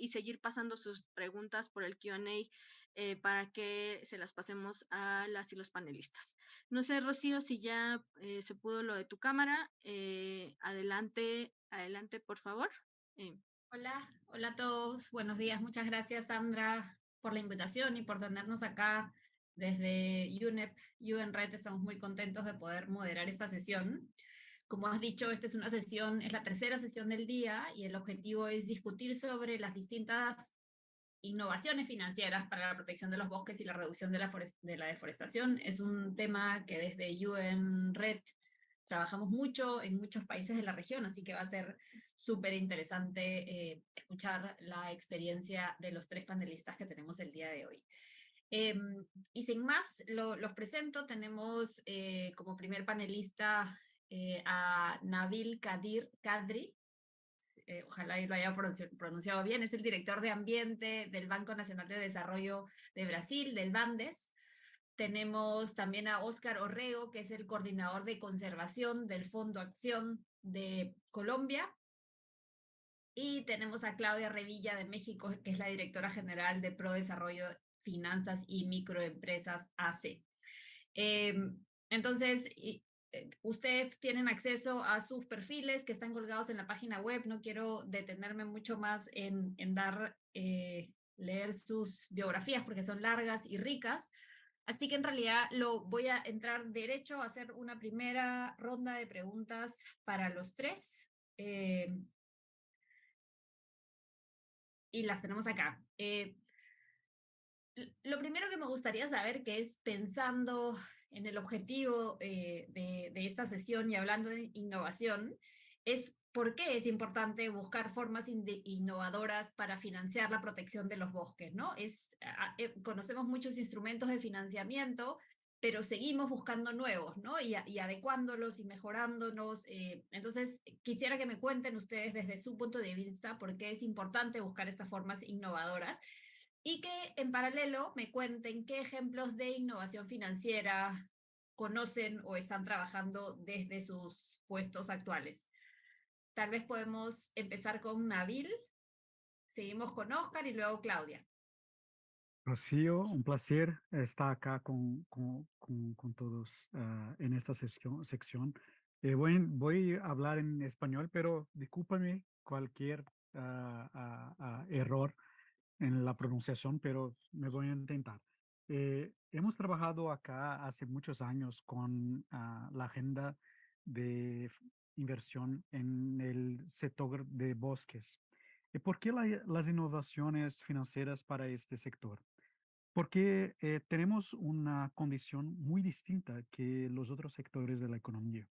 y seguir pasando sus preguntas por el Q&A para que se las pasemos a las y los panelistas. No sé, Rocío, si ya se pudo lo de tu cámara. Adelante, adelante, por favor. Hola, hola a todos, buenos días. Muchas gracias, Sandra, por la invitación y por tenernos acá desde UNEP, UNRED. Estamos muy contentos de poder moderar esta sesión. Como has dicho, esta es una sesión, es la tercera sesión del día y el objetivo es discutir sobre las distintas innovaciones financieras para la protección de los bosques y la reducción de la deforestación. Es un tema que desde UNRED trabajamos mucho en muchos países de la región, así que va a ser súper interesante escuchar la experiencia de los tres panelistas que tenemos el día de hoy. Y sin más, los presento. Tenemos como primer panelista a Nabil Kadri. Ojalá y lo haya pronunciado bien. Es el director de Ambiente del Banco Nacional de Desarrollo de Brasil, del Bandes. Tenemos también a Óscar Orrego, que es el coordinador de conservación del Fondo Acción de Colombia. Y tenemos a Claudia Revilla de México, que es la directora general de Prodesarrollo, Finanzas y Microempresas AC. Entonces, ustedes tienen acceso a sus perfiles que están colgados en la página web. No quiero detenerme mucho más en leer sus biografías porque son largas y ricas. Así que en realidad voy a entrar derecho a hacer una primera ronda de preguntas para los tres. Y las tenemos acá. Lo primero que me gustaría saber, que es pensando en el objetivo de esta sesión y hablando de innovación, es por qué es importante buscar formas innovadoras para financiar la protección de los bosques, ¿no? Conocemos muchos instrumentos de financiamiento, pero seguimos buscando nuevos, ¿no? Y adecuándolos y mejorándolos. Entonces, quisiera que me cuenten ustedes desde su punto de vista por qué es importante buscar estas formas innovadoras y que en paralelo me cuenten qué ejemplos de innovación financiera conocen o están trabajando desde sus puestos actuales. Tal vez podemos empezar con Nabil, seguimos con Oscar y luego Claudia. Rocío, un placer estar acá con todos en esta sección. Voy a hablar en español, pero discúlpame cualquier error en la pronunciación, pero me voy a intentar. Hemos trabajado acá hace muchos años con la agenda de inversión en el sector de bosques. ¿Por qué las innovaciones financieras para este sector? Porque tenemos una condición muy distinta que los otros sectores de la economía.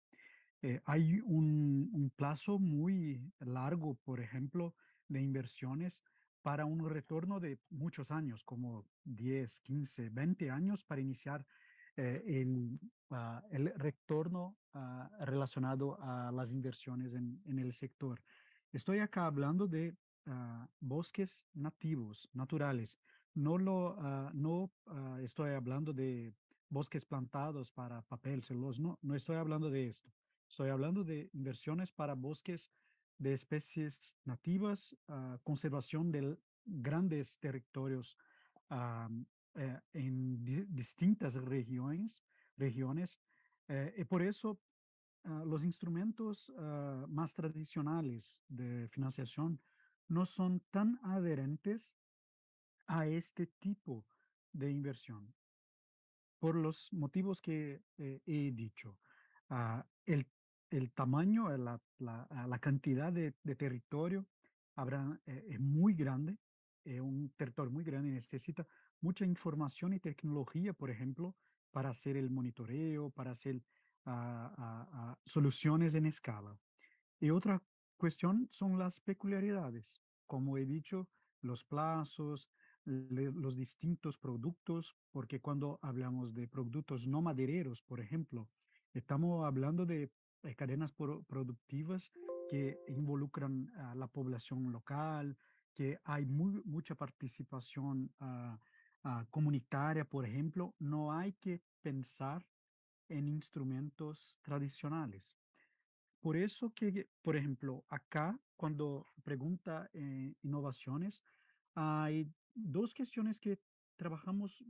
Hay un plazo muy largo, por ejemplo, de inversiones para un retorno de muchos años, como 10, 15, 20 años para iniciar el retorno relacionado a las inversiones en el sector. Estoy acá hablando de bosques nativos, naturales. No estoy hablando de bosques plantados para papel, celulosa. No estoy hablando de esto. Estoy hablando de inversiones para bosques de especies nativas, conservación de grandes territorios en distintas regiones. Y por eso los instrumentos más tradicionales de financiación no son tan adherentes a este tipo de inversión, por los motivos que he dicho. El tamaño, la cantidad de territorio es muy grande, un territorio muy grande necesita mucha información y tecnología, por ejemplo, para hacer el monitoreo, para hacer soluciones en escala. Y otra cuestión son las peculiaridades. Como he dicho, los plazos, los distintos productos, porque cuando hablamos de productos no madereros, por ejemplo, estamos hablando de cadenas productivas que involucran a la población local, que hay mucha participación comunitaria, por ejemplo. No hay que pensar en instrumentos tradicionales. por eso que, por ejemplo, acá, cuando pregunta innovaciones, hay dos cuestiones que trabajamos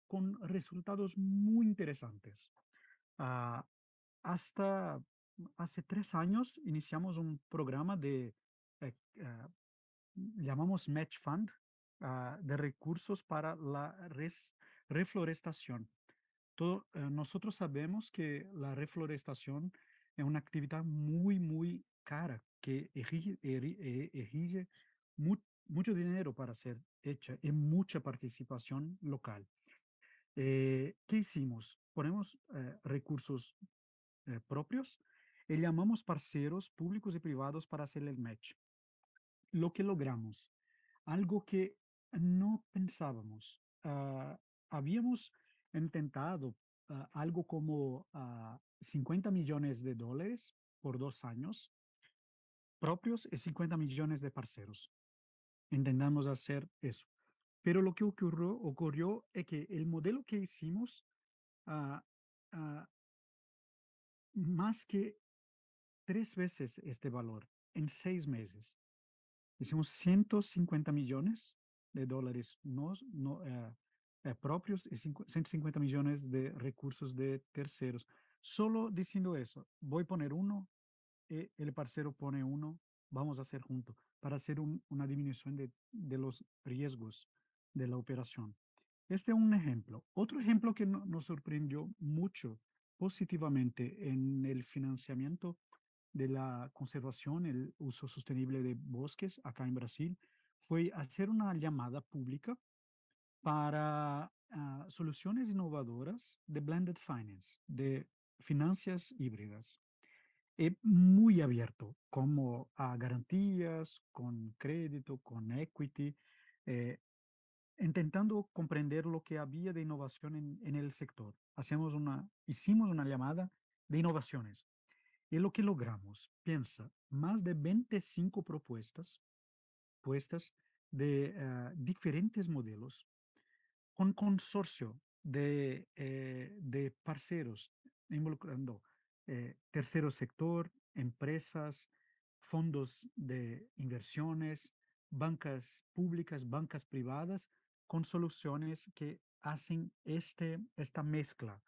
con resultados muy interesantes. Ah, hasta hace 3 años iniciamos un programa eh, ah, llamamos Match Fund, de recursos para la reflorestación. Nosotros sabemos que la reflorestación es una actividad muy, muy cara que exige mucho dinero para ser hecha y mucha participación local. ¿Qué hicimos? Ponemos recursos propios y llamamos parceros públicos y privados para hacer el match. Lo que logramos, algo que no pensábamos. Habíamos intentado algo como $50 millones por 2 años propios y 50 millones de parceros. Intentamos hacer eso. Pero lo que ocurrió es que el modelo que hicimos, ah, ah, más que 3 veces este valor en 6 meses. Hicimos $150 millones propios y 150 millones de recursos de terceros. Solo diciendo eso, voy a poner uno, el parcero pone uno, vamos a hacer juntos para hacer una disminución de los riesgos de la operación. Este es un ejemplo. Otro ejemplo que nos sorprendió mucho positivamente en el financiamiento de la conservación, el uso sostenible de bosques acá en Brasil, fue hacer una llamada pública para soluciones innovadoras de blended finance, de finanzas híbridas. Muy abierto, como a garantías, con crédito, con equity, eh, intentando comprender lo que había de innovación en el sector. Hicimos una llamada de innovaciones. Y lo que logramos, piensa, más de 25 propuestas puestas de diferentes modelos con consorcio de parceros involucrando tercer sector, empresas, fondos de inversiones, bancas públicas, bancas privadas, con soluciones que hacen esta mezcla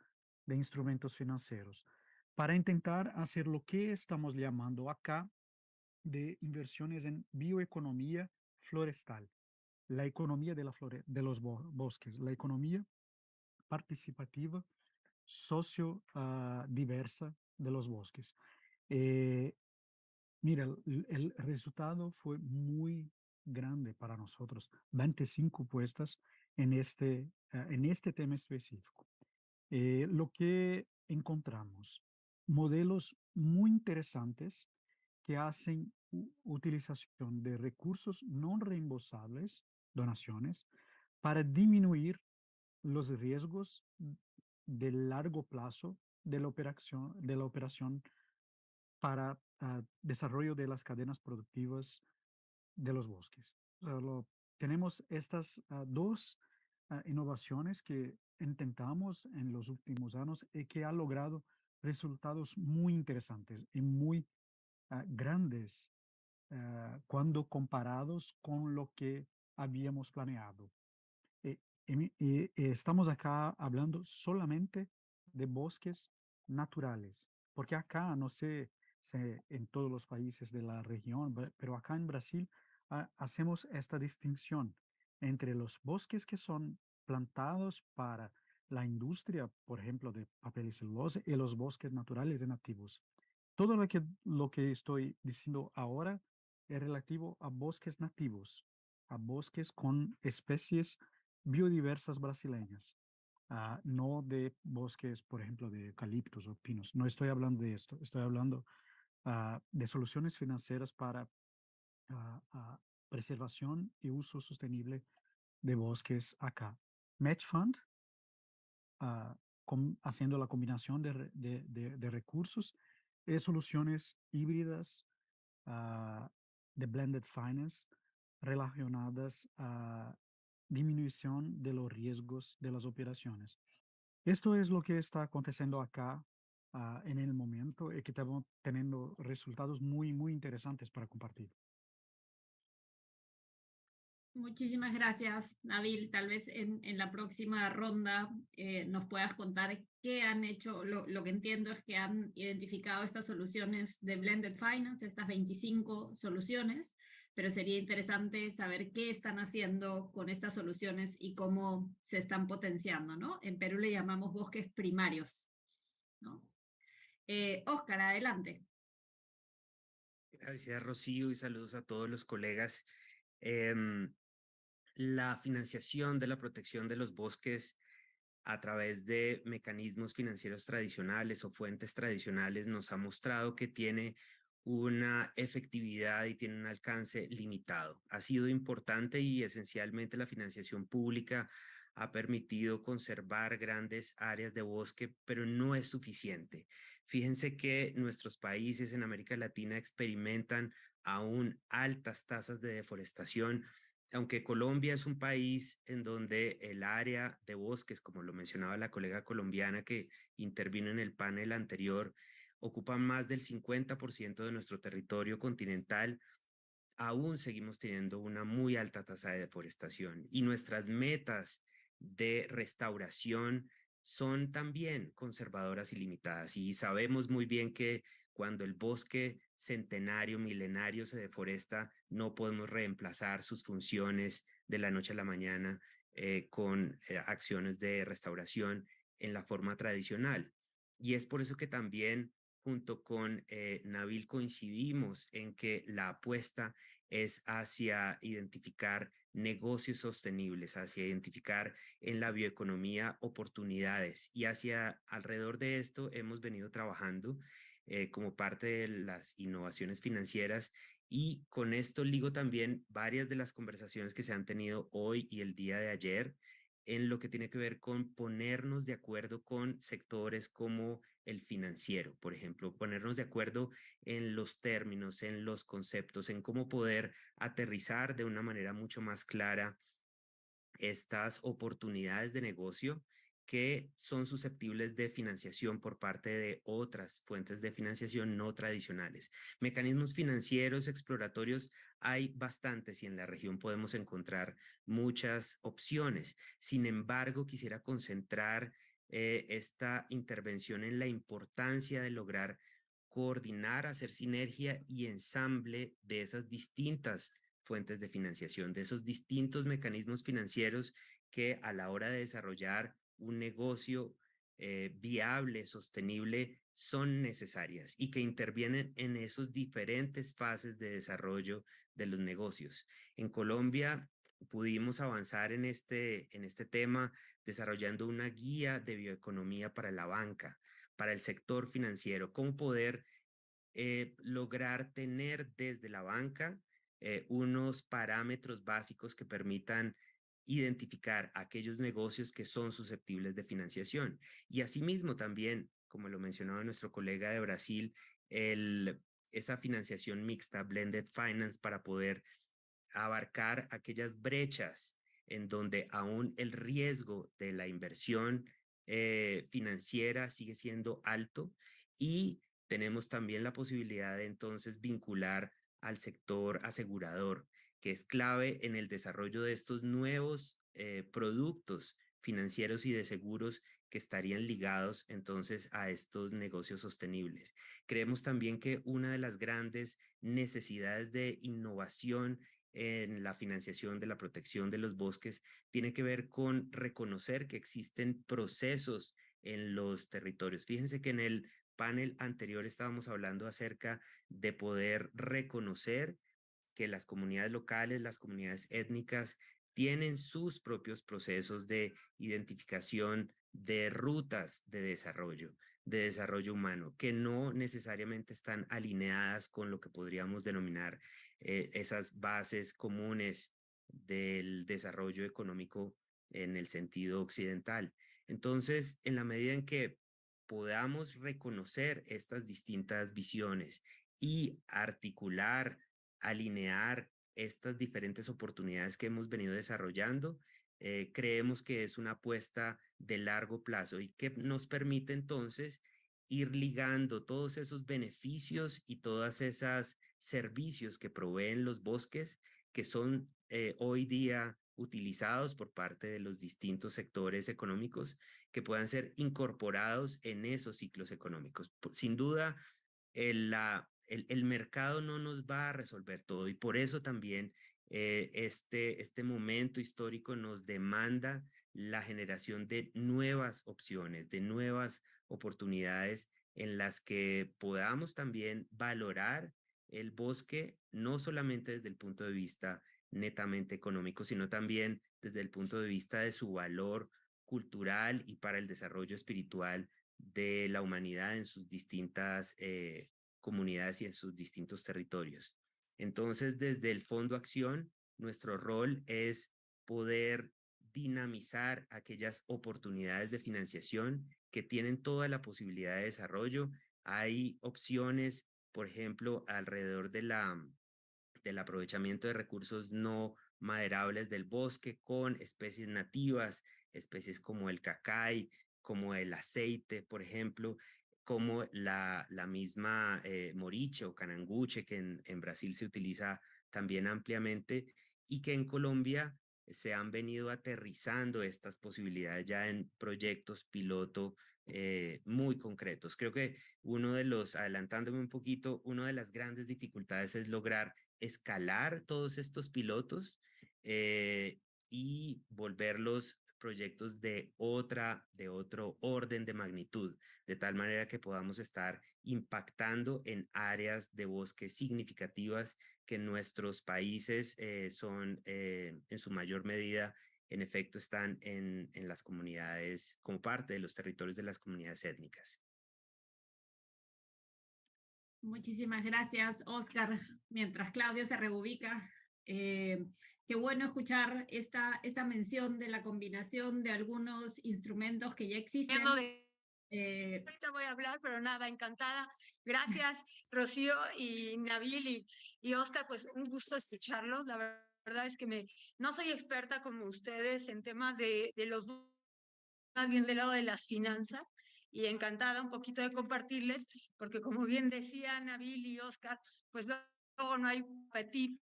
de instrumentos financieros para intentar hacer lo que estamos llamando acá de inversiones en bioeconomía florestal, la economía de los bosques, la economía participativa, socio diversa de los bosques. Eh, Mira, el resultado fue muy grande para nosotros, 25 puestas en este tema específico. Lo que encontramos, modelos muy interesantes que hacen utilización de recursos no reembolsables, donaciones, para disminuir los riesgos de largo plazo de la operación para desarrollo de las cadenas productivas de los bosques. O sea, tenemos estas dos innovaciones que intentamos en los últimos años y que ha logrado resultados muy interesantes y muy grandes cuando comparados con lo que habíamos planeado. Estamos acá hablando solamente de bosques naturales, porque acá, no sé si en todos los países de la región, pero acá en Brasil hacemos esta distinción entre los bosques que son plantados para la industria, por ejemplo, de papel y celulosa, y los bosques naturales y nativos. Todo lo que estoy diciendo ahora es relativo a bosques nativos, a bosques con especies biodiversas brasileñas, no de bosques, por ejemplo, de eucaliptos o pinos. No estoy hablando de esto, estoy hablando de soluciones financieras para preservación y uso sostenible de bosques acá. Match Fund, haciendo la combinación de recursos y soluciones híbridas de blended finance relacionadas a disminución de los riesgos de las operaciones. Esto es lo que está aconteciendo acá en el momento y que estamos teniendo resultados muy, muy interesantes para compartir. Muchísimas gracias, Nabil. Tal vez en la próxima ronda nos puedas contar qué han hecho. Lo que entiendo es que han identificado estas soluciones de Blended Finance, estas 25 soluciones, pero sería interesante saber qué están haciendo con estas soluciones y cómo se están potenciando, ¿no? En Perú le llamamos bosques primarios, ¿no? Óscar, adelante. Gracias, Rocío, y saludos a todos los colegas. Em, la financiación de la protección de los bosques a través de mecanismos financieros tradicionales o fuentes tradicionales nos ha mostrado que tiene una efectividad y tiene un alcance limitado. Ha sido importante y esencialmente la financiación pública ha permitido conservar grandes áreas de bosque, pero no es suficiente. Fíjense que nuestros países en América Latina experimentan aún altas tasas de deforestación, aunque Colombia es un país en donde el área de bosques, como lo mencionaba la colega colombiana que intervino en el panel anterior, ocupa más del 50% de nuestro territorio continental, aún seguimos teniendo una muy alta tasa de deforestación y nuestras metas de restauración son también conservadoras y limitadas. Y sabemos muy bien que cuando el bosque centenario, milenario se deforesta, no podemos reemplazar sus funciones de la noche a la mañana con acciones de restauración en la forma tradicional. Y es por eso que también junto con Nabil coincidimos en que la apuesta es hacia identificar negocios sostenibles, hacia identificar en la bioeconomía oportunidades y hacia alrededor de esto hemos venido trabajando como parte de las innovaciones financieras y con esto ligo también varias de las conversaciones que se han tenido hoy y el día de ayer en lo que tiene que ver con ponernos de acuerdo con sectores como el financiero, por ejemplo, ponernos de acuerdo en los términos, en los conceptos, en cómo poder aterrizar de una manera mucho más clara estas oportunidades de negocio que son susceptibles de financiación por parte de otras fuentes de financiación no tradicionales. Mecanismos financieros exploratorios hay bastantes y en la región podemos encontrar muchas opciones. Sin embargo, quisiera concentrar esta intervención en la importancia de lograr coordinar, hacer sinergia y ensamble de esas distintas fuentes de financiación, de esos distintos mecanismos financieros que a la hora de desarrollar un negocio viable, sostenible, son necesarias y que intervienen en esos diferentes fases de desarrollo de los negocios. En Colombia pudimos avanzar en este tema desarrollando una guía de bioeconomía para la banca, para el sector financiero, cómo poder lograr tener desde la banca unos parámetros básicos que permitan identificar aquellos negocios que son susceptibles de financiación. Y asimismo también, como lo mencionaba nuestro colega de Brasil, esa financiación mixta, blended finance, para poder abarcar aquellas brechas en donde aún el riesgo de la inversión financiera sigue siendo alto y tenemos también la posibilidad de entonces vincular al sector asegurador, que es clave en el desarrollo de estos nuevos productos financieros y de seguros que estarían ligados entonces a estos negocios sostenibles. Creemos también que una de las grandes necesidades de innovación en la financiación de la protección de los bosques tiene que ver con reconocer que existen procesos en los territorios. Fíjense que en el panel anterior estábamos hablando acerca de poder reconocer que las comunidades locales, las comunidades étnicas, tienen sus propios procesos de identificación de rutas de desarrollo humano, que no necesariamente están alineadas con lo que podríamos denominar esas bases comunes del desarrollo económico en el sentido occidental. Entonces, en la medida en que podamos reconocer estas distintas visiones y articular, alinear estas diferentes oportunidades que hemos venido desarrollando, creemos que es una apuesta de largo plazo y que nos permite entonces ir ligando todos esos beneficios y todas esas servicios que proveen los bosques, que son hoy día utilizados por parte de los distintos sectores económicos, que puedan ser incorporados en esos ciclos económicos. Sin duda, el mercado no nos va a resolver todo, y por eso también este momento histórico nos demanda la generación de nuevas opciones, de nuevas oportunidades en las que podamos también valorar el bosque, no solamente desde el punto de vista netamente económico, sino también desde el punto de vista de su valor cultural y para el desarrollo espiritual de la humanidad en sus distintas comunidades y en sus distintos territorios. Entonces, desde el Fondo Acción, nuestro rol es poder dinamizar aquellas oportunidades de financiación que tienen toda la posibilidad de desarrollo. Hay opciones, por ejemplo, alrededor del aprovechamiento de recursos no maderables del bosque con especies nativas, especies como el cacay, como el aceite, por ejemplo, como la misma moriche o cananguche, que en Brasil se utiliza también ampliamente, y que en Colombia se han venido aterrizando estas posibilidades ya en proyectos piloto muy concretos. Creo que adelantándome un poquito, una de las grandes dificultades es lograr escalar todos estos pilotos y volverlos proyectos de otro orden de magnitud, de tal manera que podamos estar impactando en áreas de bosque significativas que en nuestros países son en su mayor medida, en efecto, están en las comunidades, como parte de los territorios de las comunidades étnicas. Muchísimas gracias, Oscar. Mientras Claudia se reubica, qué bueno escuchar esta mención de la combinación de algunos instrumentos que ya existen. Ahorita voy a hablar, pero nada, encantada. Gracias, Rocío y Nabil y Oscar, pues un gusto escucharlos. La verdad es que no soy experta como ustedes en temas de los, más bien del lado de las finanzas, y encantada un poquito de compartirles, porque como bien decía Nabil y Oscar, pues luego no hay apetito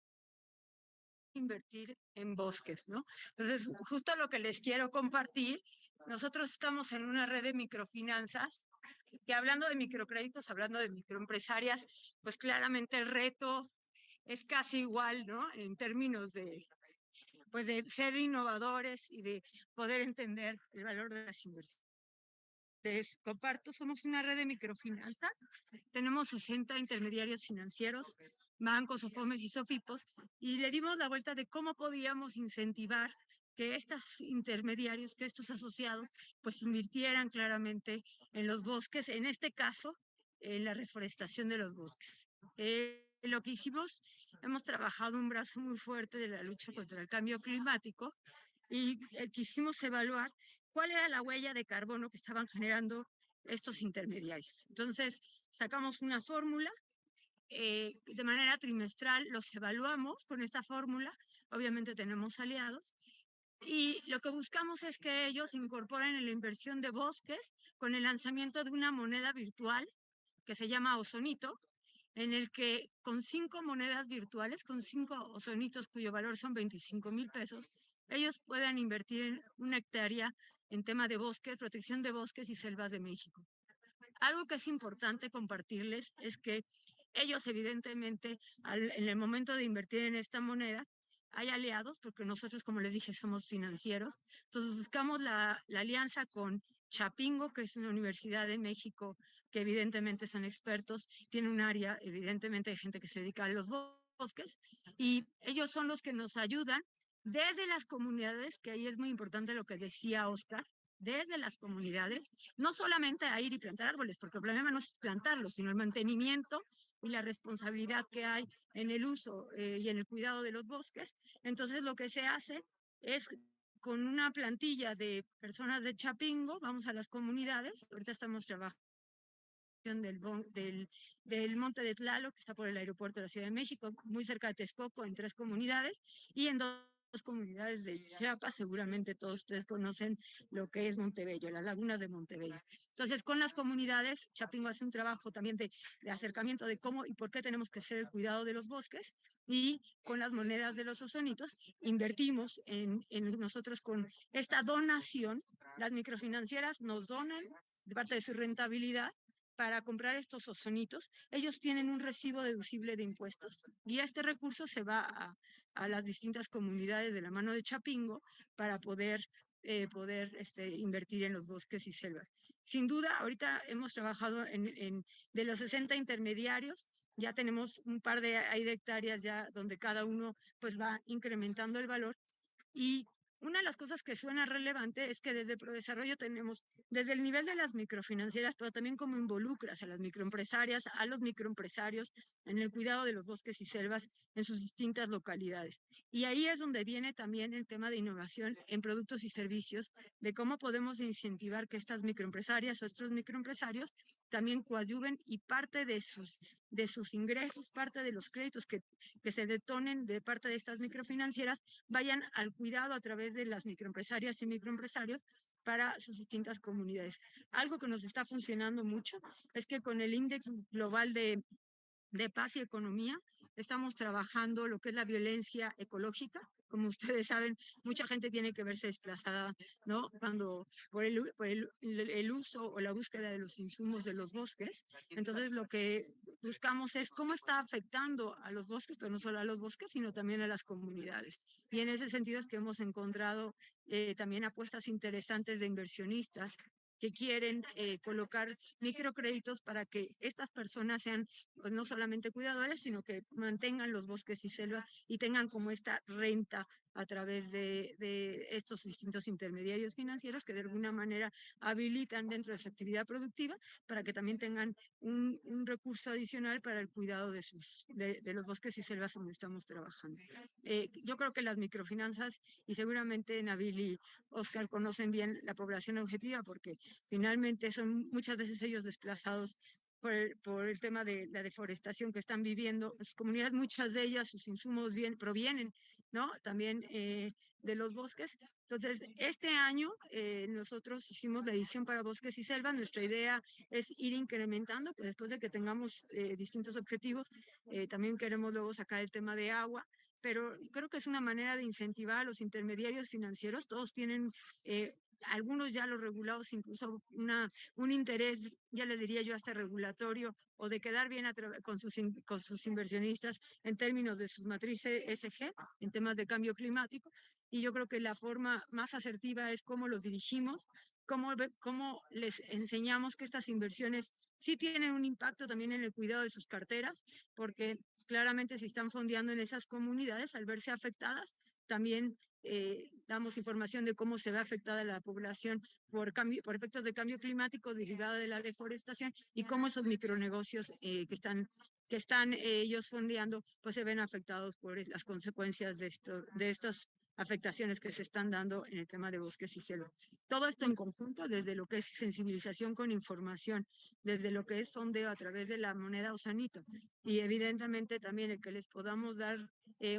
invertir en bosques, ¿no? Entonces, justo lo que les quiero compartir, nosotros estamos en una red de microfinanzas, que hablando de microcréditos, hablando de microempresarias, pues claramente el reto es casi igual, ¿no? En términos pues de ser innovadores y de poder entender el valor de las inversiones. Les comparto, somos una red de microfinanzas, tenemos 60 intermediarios financieros, bancos, OFOMES y SOFIPOS, y le dimos la vuelta de cómo podíamos incentivar que estos intermediarios, que estos asociados, pues invirtieran claramente en los bosques, en este caso, en la reforestación de los bosques. Lo que hicimos, hemos trabajado un brazo muy fuerte de la lucha contra el cambio climático y quisimos evaluar cuál era la huella de carbono que estaban generando estos intermediarios. Entonces, sacamos una fórmula, de manera trimestral los evaluamos con esta fórmula, obviamente tenemos aliados, y lo que buscamos es que ellos incorporen en la inversión de bosques con el lanzamiento de una moneda virtual que se llama Ozonito, en el que con 5 monedas virtuales, con 5 ozonitos cuyo valor son 25,000 pesos, ellos puedan invertir en una hectárea en tema de bosques, protección de bosques y selvas de México. Algo que es importante compartirles es que ellos evidentemente en el momento de invertir en esta moneda hay aliados, porque nosotros, como les dije, somos financieros. Entonces buscamos la alianza con Chapingo, que es una universidad de México, que evidentemente son expertos, tiene un área evidentemente de gente que se dedica a los bosques, y ellos son los que nos ayudan desde las comunidades, que ahí es muy importante lo que decía Oscar, desde las comunidades, no solamente a ir y plantar árboles, porque el problema no es plantarlos, sino el mantenimiento y la responsabilidad que hay en el uso y en el cuidado de los bosques. Entonces lo que se hace es con una plantilla de personas de Chapingo, vamos a las comunidades, ahorita estamos trabajando del Monte de Tlaloc, que está por el aeropuerto de la Ciudad de México, muy cerca de Texcoco, en 3 comunidades, y en comunidades de Chiapas, seguramente todos ustedes conocen lo que es Montebello, las lagunas de Montebello. Entonces, con las comunidades, Chapingo hace un trabajo también de acercamiento de cómo y por qué tenemos que hacer el cuidado de los bosques, y con las monedas de los ozonitos invertimos en nosotros con esta donación. Las microfinancieras nos donan de parte de su rentabilidad para comprar estos ozonitos. Ellos tienen un recibo deducible de impuestos y este recurso se va a las distintas comunidades de la mano de Chapingo para poder invertir en los bosques y selvas. Sin duda, ahorita hemos trabajado de los 60 intermediarios, ya tenemos un par de hectáreas ya donde cada uno pues va incrementando el valor. Y una de las cosas que suena relevante es que desde Prodesarrollo tenemos, desde el nivel de las microfinancieras, pero también como involucras a las microempresarias, a los microempresarios en el cuidado de los bosques y selvas en sus distintas localidades. Y ahí es donde viene también el tema de innovación en productos y servicios, de cómo podemos incentivar que estas microempresarias o estos microempresarios también coadyuven y parte de sus ingresos, parte de los créditos que se detonen de parte de estas microfinancieras, vayan al cuidado a través de las microempresarias y microempresarios para sus distintas comunidades. Algo que nos está funcionando mucho es que con el Índice Global de Paz y Economía estamos trabajando lo que es la violencia ecológica. Como ustedes saben, mucha gente tiene que verse desplazada, ¿no? Cuando por el uso o la búsqueda de los insumos de los bosques. Entonces, lo que buscamos es cómo está afectando a los bosques, pero no solo a los bosques, sino también a las comunidades. Y en ese sentido es que hemos encontrado también apuestas interesantes de inversionistas que quieren colocar microcréditos para que estas personas sean pues no solamente cuidadores, sino que mantengan los bosques y selvas y tengan como esta renta a través de estos distintos intermediarios financieros que de alguna manera habilitan dentro de su actividad productiva para que también tengan un recurso adicional para el cuidado de los bosques y selvas donde estamos trabajando. Yo creo que las microfinanzas, y seguramente Nabil y Oscar conocen bien la población objetiva, porque finalmente son muchas veces ellos desplazados por el tema de la deforestación que están viviendo. Sus comunidades, muchas de ellas, sus insumos provienen, ¿no? También de los bosques. Entonces, este año nosotros hicimos la edición para bosques y selvas. Nuestra idea es ir incrementando, pues después de que tengamos distintos objetivos, también queremos luego sacar el tema de agua, pero creo que es una manera de incentivar a los intermediarios financieros. Todos tienen algunos ya los regulados, incluso un interés, ya les diría yo, hasta regulatorio, o de quedar bien con sus inversionistas en términos de sus matrices ESG, en temas de cambio climático. Y yo creo que la forma más asertiva es cómo los dirigimos, cómo les enseñamos que estas inversiones sí tienen un impacto también en el cuidado de sus carteras, porque claramente si están fondeando en esas comunidades, al verse afectadas, también damos información de cómo se ve afectada la población por efectos de cambio climático derivado de la deforestación y cómo esos micronegocios que están ellos fondeando, pues se ven afectados por las consecuencias de estas afectaciones que se están dando en el tema de bosques y selvas. Todo esto en conjunto, desde lo que es sensibilización con información, desde lo que es fondeo a través de la moneda ozonito, y evidentemente también el que les podamos dar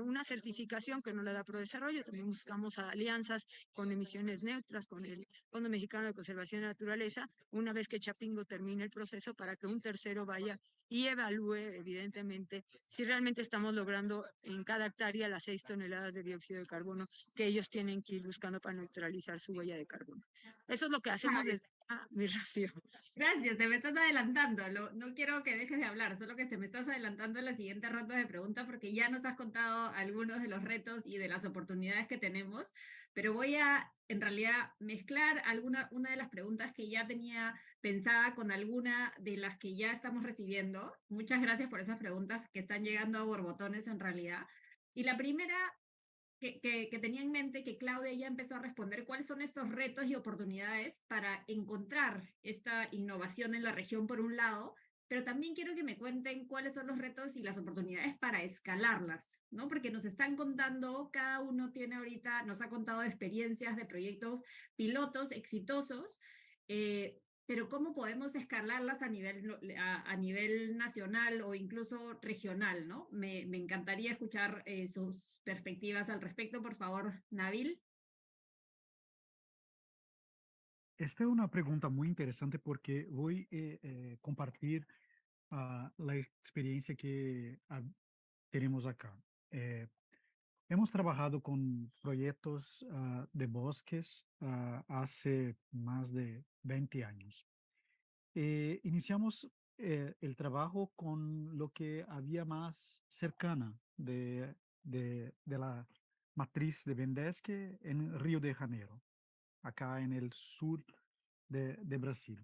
una certificación que no la da Prodesarrollo. También buscamos alianzas con emisiones neutras, con el Fondo Mexicano de Conservación de la Naturaleza, una vez que Chapingo termine el proceso, para que un tercero vaya y evalúe, evidentemente, si realmente estamos logrando en cada hectárea las 6 toneladas de dióxido de carbono que ellos tienen que ir buscando para neutralizar su huella de carbono. Eso es lo que hacemos desde mi Rocío. Gracias, te me estás adelantando. No quiero que dejes de hablar, solo que te me estás adelantando en la siguiente ronda de preguntas porque ya nos has contado algunos de los retos y de las oportunidades que tenemos, pero voy a, en realidad, mezclar una de las preguntas que ya tenía pensada con alguna de las que ya estamos recibiendo. Muchas gracias por esas preguntas que están llegando a borbotones en realidad. Y la primera que tenía en mente, que Claudia ya empezó a responder, cuáles son estos retos y oportunidades para encontrar esta innovación en la región por un lado, pero también quiero que me cuenten cuáles son los retos y las oportunidades para escalarlas, ¿no? Porque nos están contando, cada uno tiene ahorita, nos ha contado experiencias de proyectos pilotos exitosos, pero cómo podemos escalarlas a nivel nacional o incluso regional, ¿no? Me encantaría escuchar sus perspectivas al respecto, por favor, Nabil. Esta es una pregunta muy interesante porque voy a compartir la experiencia que tenemos acá. Eh, Hemos trabajado con proyectos de bosques hace más de 20 años. Iniciamos el trabajo con lo que había más cercana de la matriz de Vendesque en Río de Janeiro, acá en el sur de Brasil.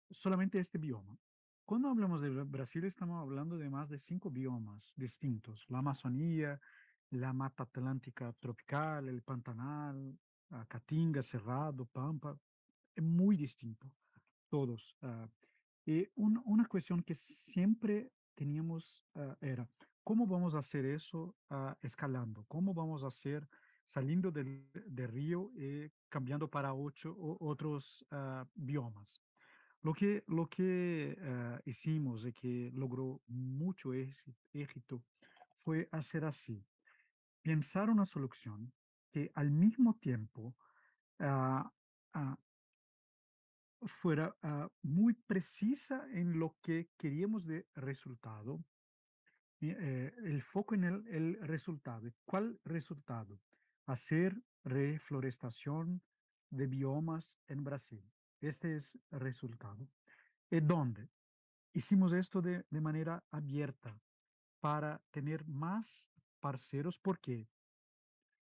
Solamente este bioma. Cuando hablamos de Brasil, estamos hablando de más de 5 biomas distintos: la Amazonía, la Mata Atlántica tropical, el Pantanal, Caatinga, Cerrado, Pampa. Es muy distinto, todos. Y una cuestión que siempre teníamos era, ¿cómo vamos a hacer eso escalando? ¿Cómo vamos a hacer saliendo del río y cambiando para otros biomas? Lo que hicimos y que logró mucho éxito fue hacer así: pensar una solución que al mismo tiempo ah, ah, fuera muy precisa en lo que queríamos de resultado, el foco en el resultado. ¿Cuál resultado? Hacer reflorestación de biomas en Brasil. Este es el resultado. ¿Y dónde? Hicimos esto de manera abierta para tener más parceros porque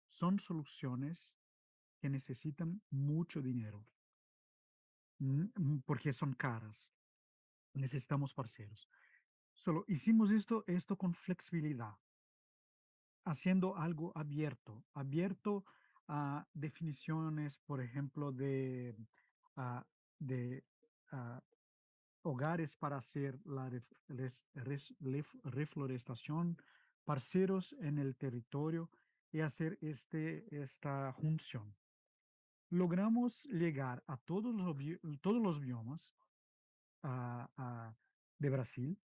son soluciones que necesitan mucho dinero, porque son caras. Necesitamos parceros. Solo hicimos esto con flexibilidad, haciendo algo abierto a definiciones, por ejemplo, ah, de ah, hogares para hacer la reflorestación, parceros en el territorio y hacer esta junción. Logramos llegar a todos los biomas de Brasil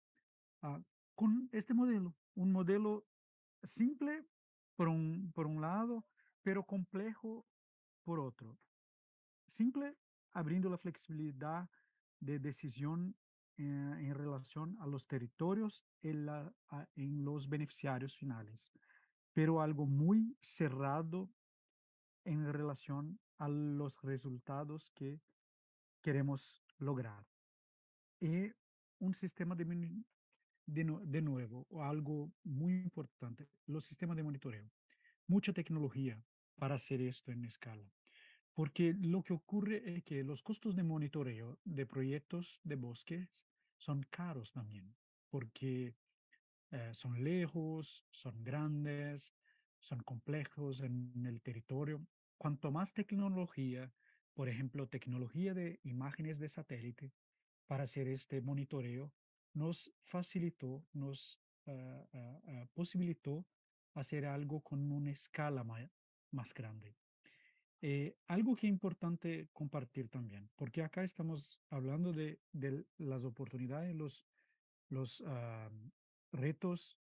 ah, con este modelo, un modelo simple por un lado, pero complejo por otro. Simple, abriendo la flexibilidad de decisión en relación a los territorios en los beneficiarios finales, pero algo muy cerrado en relación a los resultados que queremos lograr. Y un sistema de nuevo, o algo muy importante, los sistemas de monitoreo. Mucha tecnología para hacer esto en escala. Porque lo que ocurre es que los costos de monitoreo de proyectos de bosques son caros también, porque son lejos, son grandes, son complejos en el territorio. Cuanto más tecnología, por ejemplo, tecnología de imágenes de satélite para hacer este monitoreo, nos facilitó, nos posibilitó hacer algo con una escala más grande. Algo que es importante compartir también, porque acá estamos hablando de las oportunidades, los retos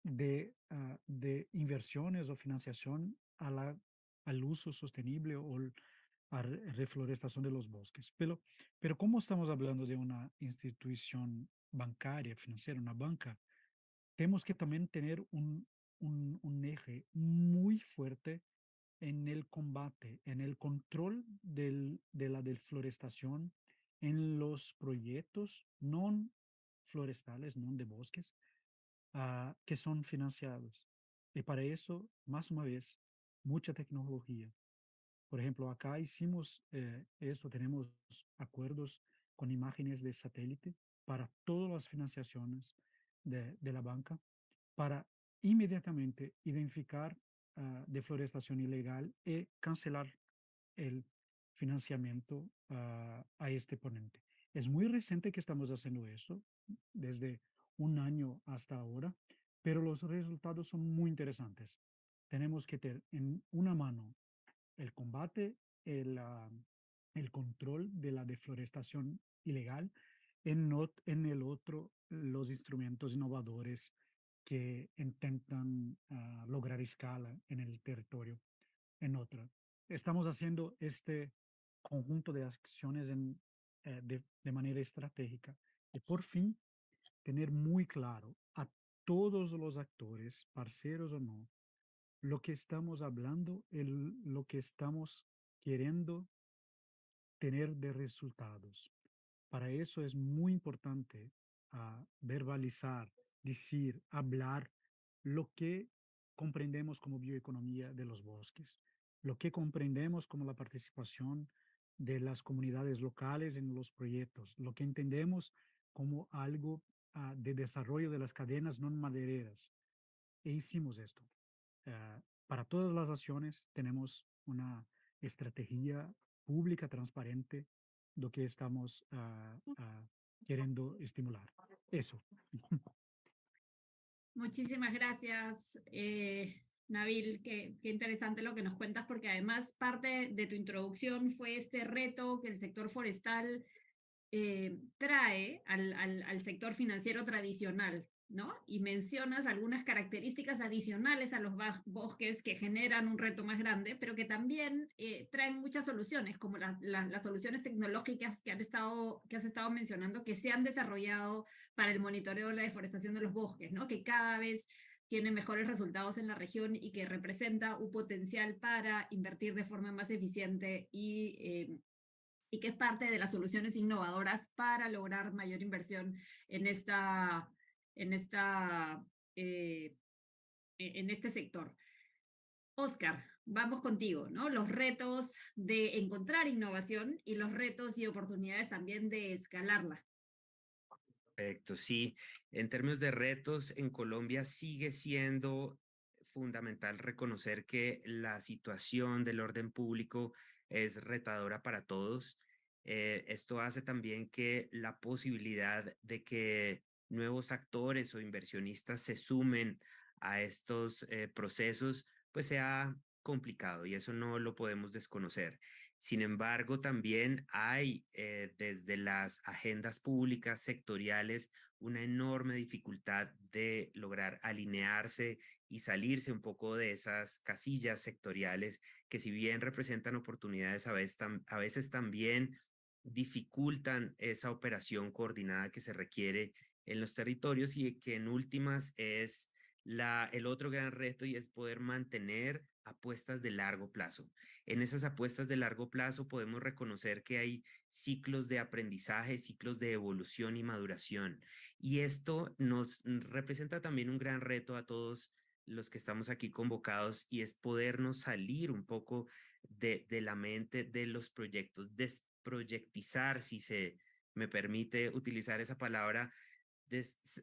de inversiones o financiación al uso sostenible o a reflorestación de los bosques. Pero como estamos hablando de una institución bancaria, financiera, una banca, tenemos que también tener un eje muy fuerte en el combate, en el control de la deflorestación en los proyectos no forestales, no de bosques, que son financiados. Y para eso, más una vez, mucha tecnología. Por ejemplo, acá hicimos esto, tenemos acuerdos con imágenes de satélite para todas las financiaciones de la banca, para inmediatamente identificar deforestación ilegal y cancelar el financiamiento a este ponente. Es muy reciente que estamos haciendo eso, desde un año hasta ahora, pero los resultados son muy interesantes. Tenemos que tener en una mano el combate, el el control de la deforestación ilegal, en el otro, los instrumentos innovadores que intentan lograr escala en el territorio, en otra. Estamos haciendo este conjunto de acciones de manera estratégica y por fin tener muy claro a todos los actores, parceros o no, lo que estamos hablando, lo que estamos queriendo tener de resultados. Para eso es muy importante verbalizar, decir, hablar lo que comprendemos como bioeconomía de los bosques, lo que comprendemos como la participación de las comunidades locales en los proyectos, lo que entendemos como algo de desarrollo de las cadenas no madereras. E hicimos esto. Para todas las acciones tenemos una estrategia pública transparente lo que estamos queriendo estimular. Eso. Muchísimas gracias, Nabil. Qué interesante lo que nos cuentas, porque además parte de tu introducción fue este reto que el sector forestal trae al sector financiero tradicional, ¿no? Y mencionas algunas características adicionales a los bosques que generan un reto más grande, pero que también traen muchas soluciones, como las soluciones tecnológicas que has estado mencionando, que se han desarrollado para el monitoreo de la deforestación de los bosques, ¿no? Que cada vez tiene mejores resultados en la región y que representa un potencial para invertir de forma más eficiente y que es parte de las soluciones innovadoras para lograr mayor inversión en eh, en este sector. Oscar, vamos contigo, ¿no? Los retos de encontrar innovación y los retos y oportunidades también de escalarla. Perfecto, sí. En términos de retos, en Colombia sigue siendo fundamental reconocer que la situación del orden público es retadora para todos. Esto hace también que la posibilidad de que nuevos actores o inversionistas se sumen a estos procesos, pues sea complicado y eso no lo podemos desconocer. Sin embargo, también hay desde las agendas públicas sectoriales una enorme dificultad de lograr alinearse y salirse un poco de esas casillas sectoriales que si bien representan oportunidades, a veces también dificultan esa operación coordinada que se requiere en los territorios y que en últimas es el otro gran reto y es poder mantener apuestas de largo plazo. En esas apuestas de largo plazo podemos reconocer que hay ciclos de aprendizaje, ciclos de evolución y maduración. Y esto nos representa también un gran reto a todos los que estamos aquí convocados y es podernos salir un poco de la mente de los proyectos, desproyectizar, si se me permite utilizar esa palabra,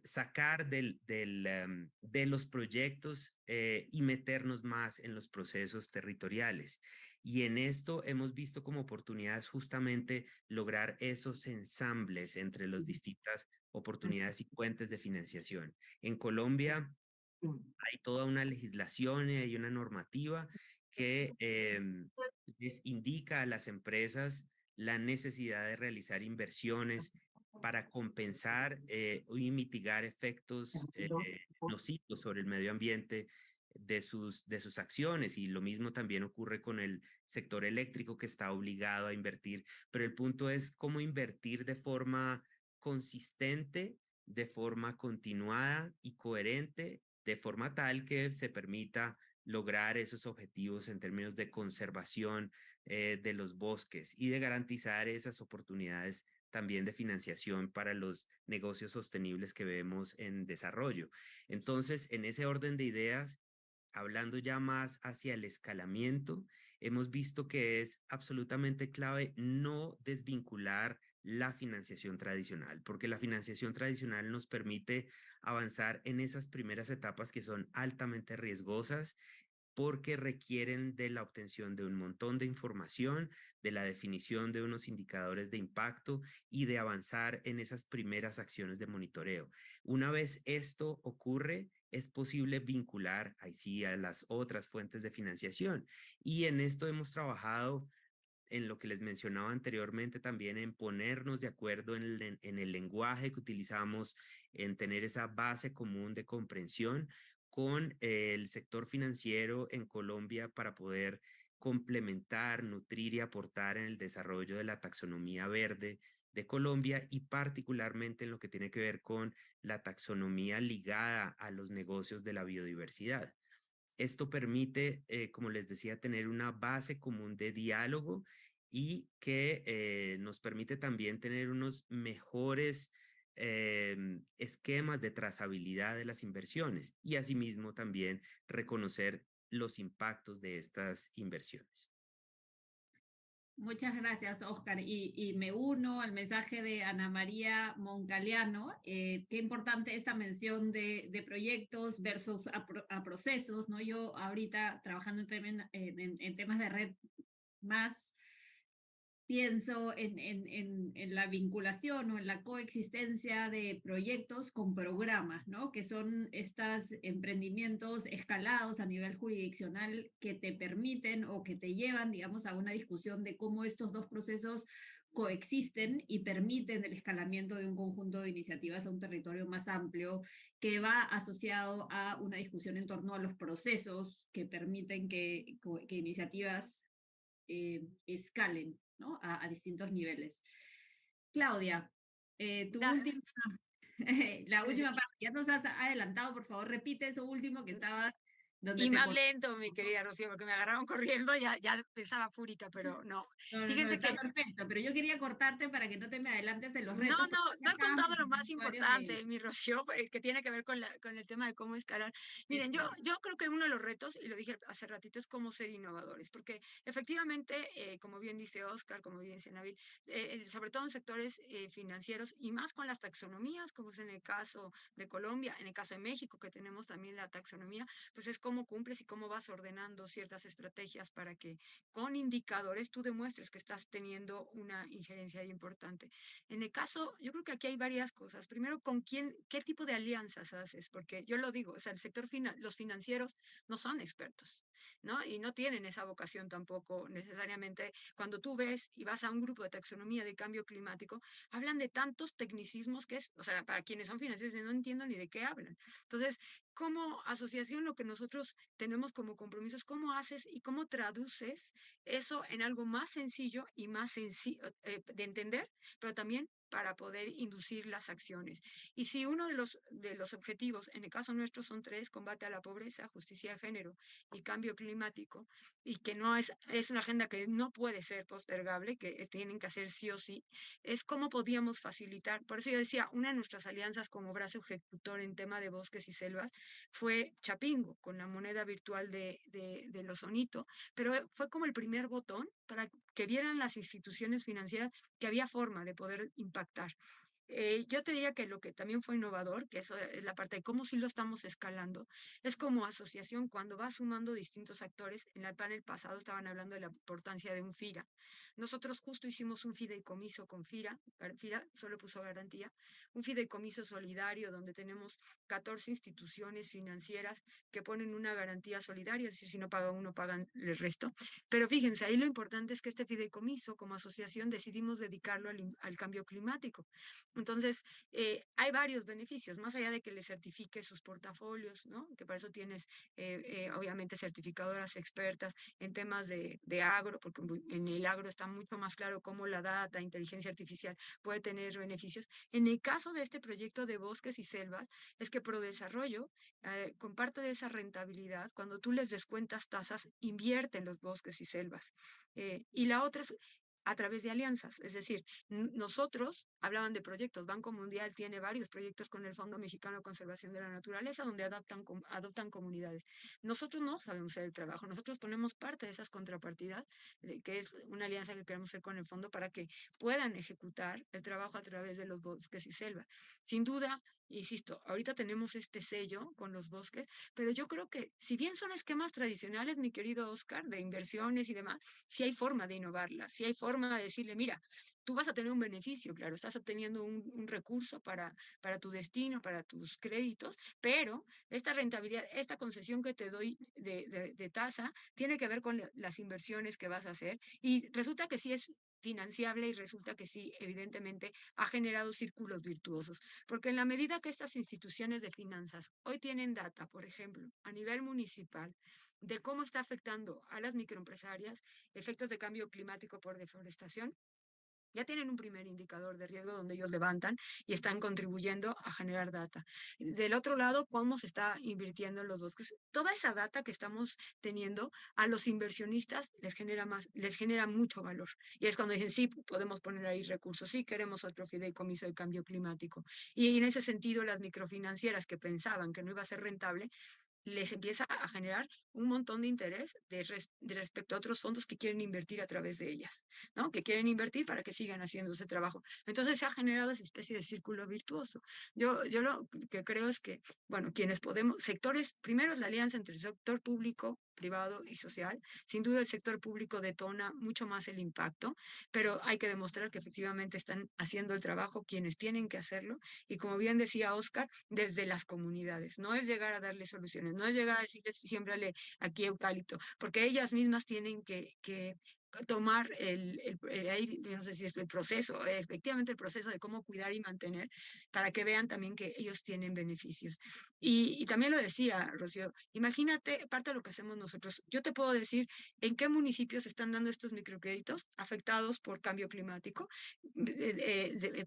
sacar de los proyectos y meternos más en los procesos territoriales. Y en esto hemos visto como oportunidades justamente lograr esos ensambles entre las distintas oportunidades y fuentes de financiación. En Colombia hay toda una legislación y hay una normativa que les indica a las empresas la necesidad de realizar inversiones para compensar y mitigar efectos nocivos sobre el medio ambiente de sus acciones. Y lo mismo también ocurre con el sector eléctrico que está obligado a invertir. Pero el punto es cómo invertir de forma consistente, de forma continuada y coherente, de forma tal que se permita lograr esos objetivos en términos de conservación de los bosques y de garantizar esas oportunidades también de financiación para los negocios sostenibles que vemos en desarrollo. Entonces, en ese orden de ideas, hablando ya más hacia el escalamiento, hemos visto que es absolutamente clave no desvincular la financiación tradicional, porque la financiación tradicional nos permite avanzar en esas primeras etapas que son altamente riesgosas porque requieren de la obtención de un montón de información, de la definición de unos indicadores de impacto y de avanzar en esas primeras acciones de monitoreo. Una vez esto ocurre, es posible vincular ahí sí a las otras fuentes de financiación. Y en esto hemos trabajado en lo que les mencionaba anteriormente, también en ponernos de acuerdo en el lenguaje que utilizamos, en tener esa base común de comprensión con el sector financiero en Colombia para poder complementar, nutrir y aportar en el desarrollo de la taxonomía verde de Colombia y particularmente en lo que tiene que ver con la taxonomía ligada a los negocios de la biodiversidad. Esto permite, como les decía, tener una base común de diálogo y que nos permite también tener unos mejores esquemas de trazabilidad de las inversiones y asimismo también reconocer los impactos de estas inversiones. Muchas gracias, Oscar. Y me uno al mensaje de Ana María Moncaliano. Qué importante esta mención de proyectos versus a procesos, ¿no? Yo ahorita trabajando en temas de red más pienso en la vinculación o en la coexistencia de proyectos con programas, ¿no? Que son estos emprendimientos escalados a nivel jurisdiccional que te permiten o que te llevan, digamos, a una discusión de cómo estos dos procesos coexisten y permiten el escalamiento de un conjunto de iniciativas a un territorio más amplio que va asociado a una discusión en torno a los procesos que permiten que iniciativas escalen, ¿no? A distintos niveles. Claudia, la última parte, ya nos has adelantado, por favor, repite eso último que estabas donde Y te más lento, mi querida Rocío, porque me agarraron corriendo, ya empezaba fúrica, pero no. No, Fíjense está que perfecto, pero yo quería cortarte para que no te me adelantes en los no, retos. no he contado lo más Varios de ellos. importante, mi Rocío, que tiene que ver con el tema de cómo escalar. Miren, Sí, yo creo que uno de los retos, y lo dije hace ratito, es cómo ser innovadores, porque efectivamente, como bien dice Oscar, como bien dice Nabil, sobre todo en sectores financieros y más con las taxonomías, como es en el caso de Colombia, en el caso de México, que tenemos también la taxonomía, pues es cómo cumples y cómo vas ordenando ciertas estrategias para que con indicadores tú demuestres que estás teniendo una injerencia importante. En el caso, yo creo que aquí hay varias cosas. Primero, con quién, qué tipo de alianzas haces, porque yo lo digo, o sea, el sector los financieros no son expertos, ¿no? Y no tienen esa vocación tampoco necesariamente. Cuando tú ves y vas a un grupo de taxonomía de cambio climático, hablan de tantos tecnicismos que es, o sea, para quienes son financieros, no entiendo ni de qué hablan. Entonces, como asociación, lo que nosotros tenemos como compromiso es cómo haces y cómo traduces eso en algo más sencillo y más sencillo de entender, pero también para poder inducir las acciones. Y si uno de los objetivos, en el caso nuestro son tres: combate a la pobreza, justicia de género y cambio climático, y que no es una agenda que no puede ser postergable, que tienen que hacer sí o sí, es cómo podíamos facilitar. Por eso yo decía, una de nuestras alianzas como brazo ejecutor en tema de bosques y selvas fue Chapingo, con la moneda virtual del Ozonito, pero fue como el primer botón para que vieran las instituciones financieras que había forma de poder impactar. Yo te diría que lo que también fue innovador, que eso es la parte de cómo sí lo estamos escalando, es como asociación cuando vas sumando distintos actores. En el panel pasado estaban hablando de la importancia de un FIRA. Nosotros justo hicimos un fideicomiso con FIRA, FIRA solo puso garantía, un fideicomiso solidario donde tenemos 14 instituciones financieras que ponen una garantía solidaria, es decir, si no paga uno, pagan el resto. Pero fíjense, ahí lo importante es que este fideicomiso como asociación decidimos dedicarlo al cambio climático. Entonces, hay varios beneficios, más allá de que le certifique sus portafolios, ¿no? Que para eso tienes, obviamente, certificadoras expertas en temas de agro, porque en el agro está mucho más claro cómo la data, inteligencia artificial puede tener beneficios. En el caso de este proyecto de bosques y selvas, es que Prodesarrollo, con parte de esa rentabilidad, cuando tú les descuentas tasas, invierte en los bosques y selvas. Y la otra es a través de alianzas, es decir, nosotros hablaban de proyectos. Banco Mundial tiene varios proyectos con el Fondo Mexicano de Conservación de la Naturaleza donde adoptan comunidades. Nosotros no sabemos hacer el trabajo, nosotros ponemos parte de esas contrapartidas, que es una alianza que queremos hacer con el fondo para que puedan ejecutar el trabajo a través de los bosques y selvas. Sin duda, insisto, ahorita tenemos este sello con los bosques, pero yo creo que si bien son esquemas tradicionales, mi querido Oscar, de inversiones y demás, sí hay forma de innovarlas, sí hay forma de decirle, mira, tú vas a tener un beneficio, claro, estás obteniendo un recurso para tu destino, para tus créditos, pero esta rentabilidad, esta concesión que te doy de tasa, tiene que ver con las inversiones que vas a hacer y resulta que sí es financiable y resulta que sí, evidentemente, ha generado círculos virtuosos. Porque en la medida que estas instituciones de finanzas hoy tienen data, por ejemplo, a nivel municipal, de cómo está afectando a las microempresarias, efectos de cambio climático por deforestación, ya tienen un primer indicador de riesgo donde ellos levantan y están contribuyendo a generar data. Del otro lado, cómo se está invirtiendo en los bosques. Toda esa data que estamos teniendo a los inversionistas les genera mucho valor. Y es cuando dicen, sí, podemos poner ahí recursos, sí, queremos otro fideicomiso de cambio climático. Y en ese sentido, las microfinancieras que pensaban que no iba a ser rentable, les empieza a generar un montón de interés de respecto a otros fondos que quieren invertir a través de ellas, ¿no? Que quieren invertir para que sigan haciendo ese trabajo. Entonces se ha generado esa especie de círculo virtuoso. Yo lo que creo es que, bueno, quienes podemos, sectores, primero es la alianza entre el sector público, privado y social. Sin duda el sector público detona mucho más el impacto, pero hay que demostrar que efectivamente están haciendo el trabajo quienes tienen que hacerlo y como bien decía Oscar, desde las comunidades. No es llegar a darle soluciones, no es llegar a decirles siémbrale aquí eucalipto, porque ellas mismas tienen que tomar no sé si es el proceso, efectivamente el proceso de cómo cuidar y mantener para que vean también que ellos tienen beneficios. Y también lo decía, Rocío, imagínate parte de lo que hacemos nosotros. Yo te puedo decir en qué municipios están dando estos microcréditos afectados por cambio climático,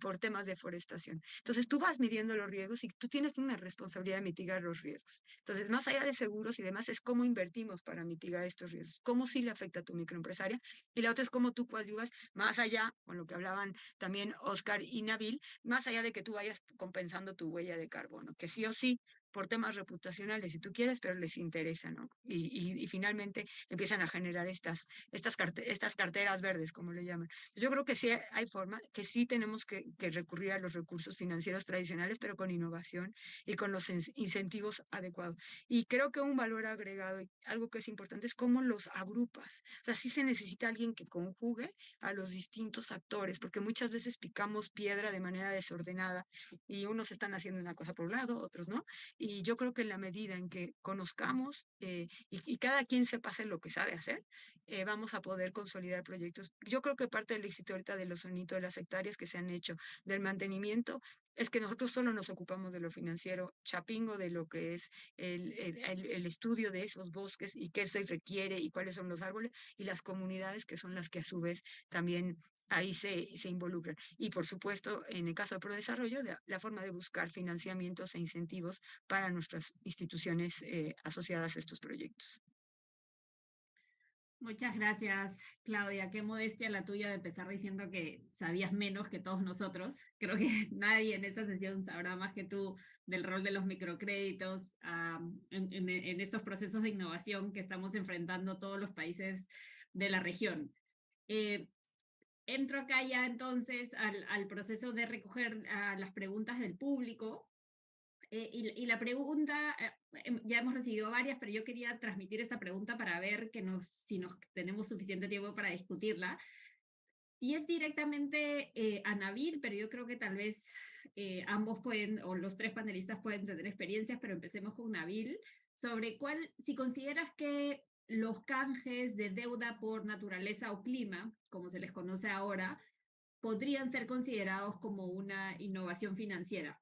por temas de deforestación. Entonces tú vas midiendo los riesgos y tú tienes una responsabilidad de mitigar los riesgos. Entonces, más allá de seguros y demás, es cómo invertimos para mitigar estos riesgos, cómo sí le afecta a tu microempresaria y la otra es cómo tú coadyuvas más allá, con lo que hablaban también Oscar y Nabil, más allá de que tú vayas compensando tu huella de carbono, que sí o sí por temas reputacionales, si tú quieres, pero les interesa, ¿no? Y finalmente empiezan a generar estas carteras verdes, como le llaman. Yo creo que sí hay forma, que sí tenemos que recurrir a los recursos financieros tradicionales, pero con innovación y con los incentivos adecuados. Y creo que un valor agregado, algo que es importante, es cómo los agrupas. O sea, sí se necesita alguien que conjugue a los distintos actores, porque muchas veces picamos piedra de manera desordenada y unos están haciendo una cosa por un lado, otros no. Y yo creo que en la medida en que conozcamos y cada quien sepa hacer lo que sabe hacer, vamos a poder consolidar proyectos. Yo creo que parte del éxito ahorita de los sonitos de las hectáreas que se han hecho, del mantenimiento, es que nosotros solo nos ocupamos de lo financiero, chapingo de lo que es el estudio de esos bosques y qué se requiere y cuáles son los árboles y las comunidades que son las que a su vez también ahí se involucran. Y por supuesto, en el caso de Prodesarrollo, la forma de buscar financiamientos e incentivos para nuestras instituciones asociadas a estos proyectos. Muchas gracias, Claudia. Qué modestia la tuya de empezar diciendo que sabías menos que todos nosotros. Creo que nadie en esta sesión sabrá más que tú del rol de los microcréditos en estos procesos de innovación que estamos enfrentando todos los países de la región. Entro acá ya entonces al proceso de recoger las preguntas del público. Y la pregunta, ya hemos recibido varias, pero yo quería transmitir esta pregunta para ver si nos tenemos suficiente tiempo para discutirla. Y es directamente a Nabil, pero yo creo que tal vez ambos pueden, o los tres panelistas pueden tener experiencias, pero empecemos con Nabil, sobre si consideras que los canjes de deuda por naturaleza o clima, como se les conoce ahora, podrían ser considerados como una innovación financiera.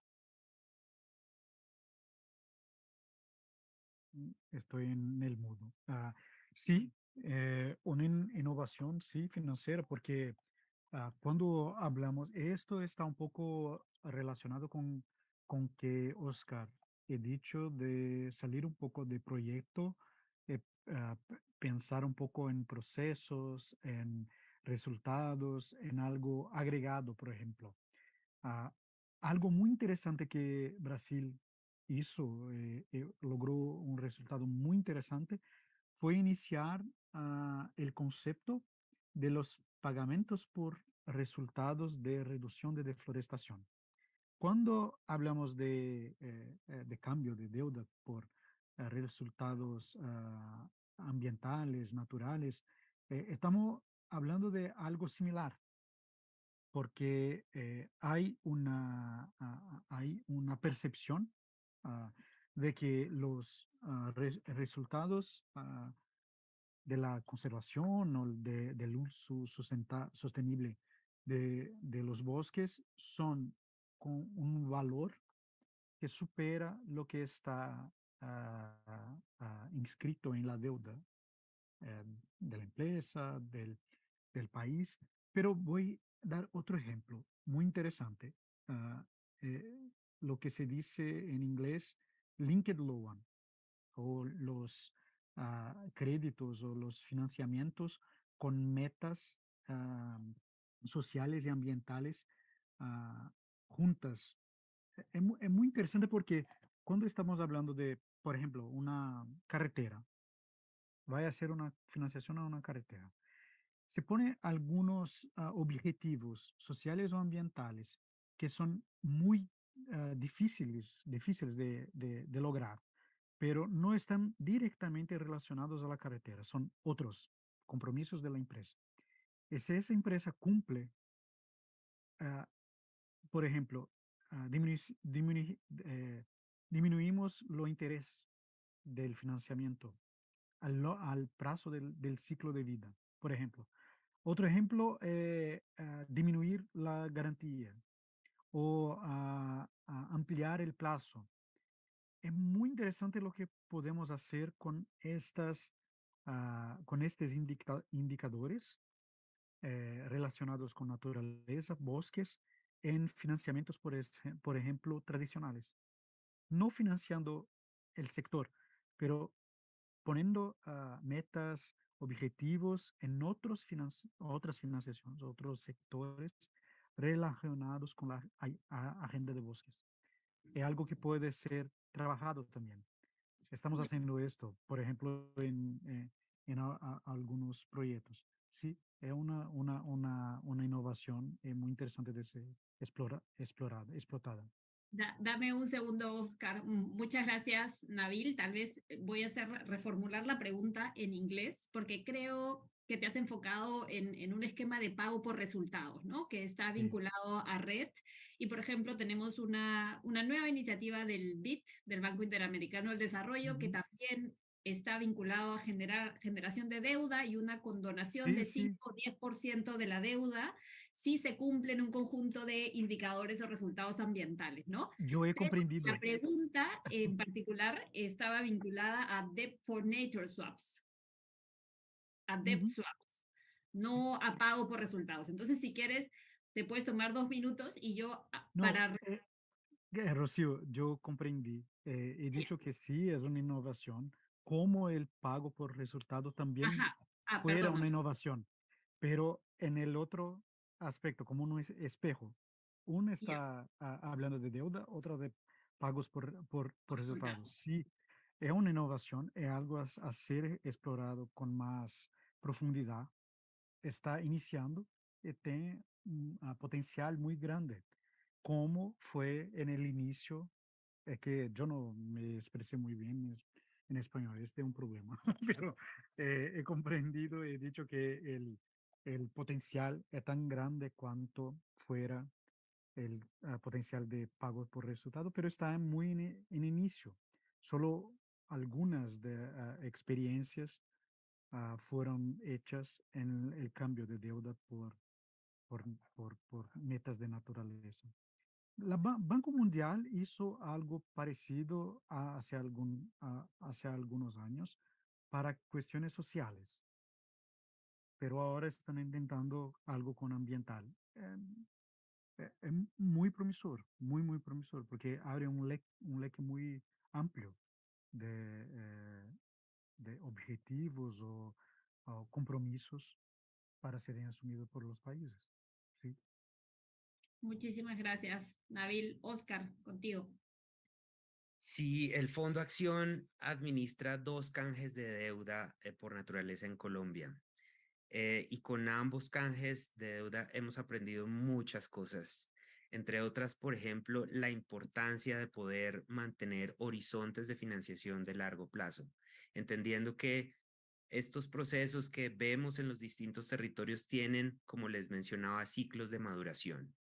Estoy en el mudo. Sí, una innovación, sí, financiera, porque cuando hablamos, esto está un poco relacionado con que, Oscar, he dicho de salir un poco de proyecto, pensar un poco en procesos, en resultados, en algo agregado, por ejemplo. Ah, algo muy interesante que Brasil hizo, logró un resultado muy interesante, fue iniciar el concepto de los pagamentos por resultados de reducción de deforestación. Cuando hablamos de cambio de deuda por resultados ambientales, naturales, estamos hablando de algo similar, porque hay una percepción ah, de que los resultados de la conservación o del uso sostenible de los bosques son con un valor que supera lo que está inscrito en la deuda de la empresa, del país. Pero voy a dar otro ejemplo muy interesante. ah, eh, lo que se dice en inglés linked loan o los créditos o los financiamientos con metas sociales y ambientales ah, juntas. Es muy interesante porque cuando estamos hablando de, por ejemplo, una carretera, vaya a ser una financiación a una carretera, se pone algunos objetivos sociales o ambientales que son muy difíciles de lograr, pero no están directamente relacionados a la carretera, son otros compromisos de la empresa. Y si esa empresa cumple, ah, por ejemplo, disminuimos lo interés del financiamiento al plazo del ciclo de vida, por ejemplo. Otro ejemplo, disminuir la garantía o ampliar el plazo. Es muy interesante lo que podemos hacer con con estos indicadores relacionados con naturaleza, bosques, en financiamientos, por ejemplo, tradicionales. No financiando el sector, pero poniendo metas, objetivos en otras financiaciones, otros sectores relacionados con la agenda de bosques. Es algo que puede ser trabajado también. Estamos haciendo esto, por ejemplo, en algunos proyectos. Sí, es una innovación muy interesante de ser explotada. Dame un segundo, Oscar. Muchas gracias, Nabil. Tal vez voy a reformular la pregunta en inglés, porque creo que te has enfocado en un esquema de pago por resultados, ¿no? Que está vinculado a RED. Y, por ejemplo, tenemos una nueva iniciativa del BID, del Banco Interamericano del Desarrollo, que también está vinculado a generación de deuda y una condonación de 5 o 10% de la deuda si se cumplen un conjunto de indicadores o resultados ambientales, ¿no? Yo he comprendido. La pregunta en particular estaba vinculada a Debt for Nature Swaps, a Debt Swaps, no a pago por resultados. Entonces, si quieres, te puedes tomar 2 minutos y yo para... Rocío, yo comprendí. He dicho que sí, es una innovación, como el pago por resultado también fuera una innovación, pero en el otro aspecto, como un espejo. Uno está hablando de deuda, otro de pagos por resultados. Sí, es una innovación, es algo a ser explorado con más profundidad. Está iniciando y tiene un potencial muy grande, como fue en el inicio. Es que yo no me expresé muy bien en español, este es un problema, pero he comprendido, he dicho que el potencial es tan grande cuanto fuera el potencial de pago por resultado, pero está muy en inicio. Solo algunas de experiencias fueron hechas en el cambio de deuda por metas de naturaleza. Banco Mundial hizo algo parecido hace algunos años para cuestiones sociales, pero ahora están intentando algo con ambiental. Es muy promisor, muy promisor, porque abre un leque muy amplio de, eh, de objetivos o compromisos para serem asumidos por los países. ¿Sí? Muchísimas gracias, Nabil. Oscar, contigo. Sí, el Fondo Acción administra 2 canjes de deuda por naturaleza en Colombia. Y con ambos canjes de deuda hemos aprendido muchas cosas. entre otras, por ejemplo, la importancia de poder mantener horizontes de financiación de largo plazo, entendiendo que estos procesos que vemos en los distintos territorios tienen, como les mencionaba, ciclos de maduración.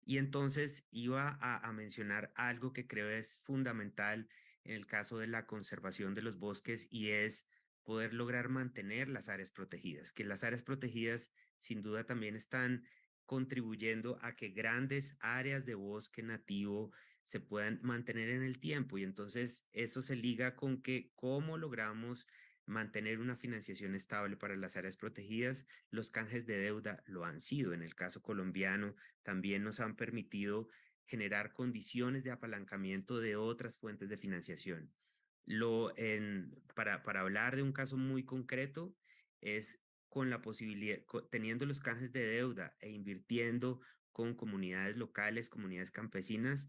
Y entonces iba a mencionar algo que creo es fundamental en el caso de la conservación de los bosques y es poder lograr mantener las áreas protegidas, que las áreas protegidas sin duda también están contribuyendo a que grandes áreas de bosque nativo se puedan mantener en el tiempo. Y entonces eso se liga con que cómo logramos mantener una financiación estable para las áreas protegidas. Los canjes de deuda lo han sido. En el caso colombiano, también nos han permitido generar condiciones de apalancamiento de otras fuentes de financiación. Para hablar de un caso muy concreto, es con la posibilidad, teniendo los canjes de deuda e invirtiendo con comunidades locales, comunidades campesinas,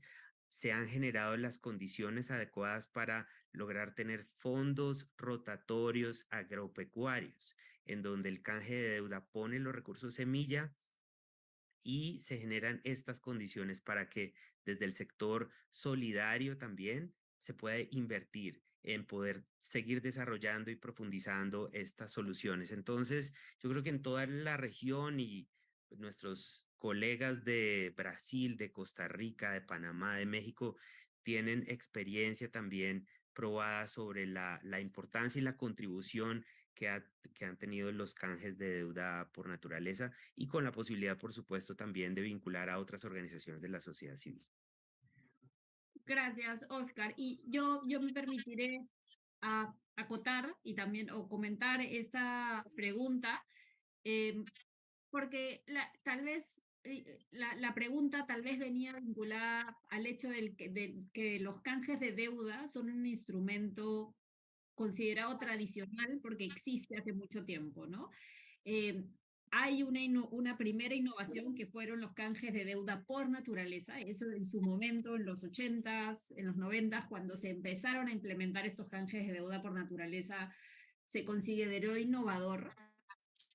se han generado las condiciones adecuadas para lograr tener fondos rotatorios agropecuarios, en donde el canje de deuda pone los recursos semilla y se generan estas condiciones para que desde el sector solidario también se pueda invertir en poder seguir desarrollando y profundizando estas soluciones. Entonces, yo creo que en toda la región y nuestros colegas de Brasil, de Costa Rica, de Panamá, de México, tienen experiencia también probada sobre la importancia y la contribución que han tenido los canjes de deuda por naturaleza y con la posibilidad, por supuesto, también de vincular a otras organizaciones de la sociedad civil. Gracias, Oscar. Y yo me permitiré acotar y también o comentar esta pregunta, porque tal vez la pregunta tal vez venía vinculada al hecho de que los canjes de deuda son un instrumento considerado tradicional porque existe hace mucho tiempo, ¿no? Eh, hay una primera innovación que fueron los canjes de deuda por naturaleza, eso en su momento, en los 80s, en los 90s, cuando se empezaron a implementar estos canjes de deuda por naturaleza, se consideró innovador.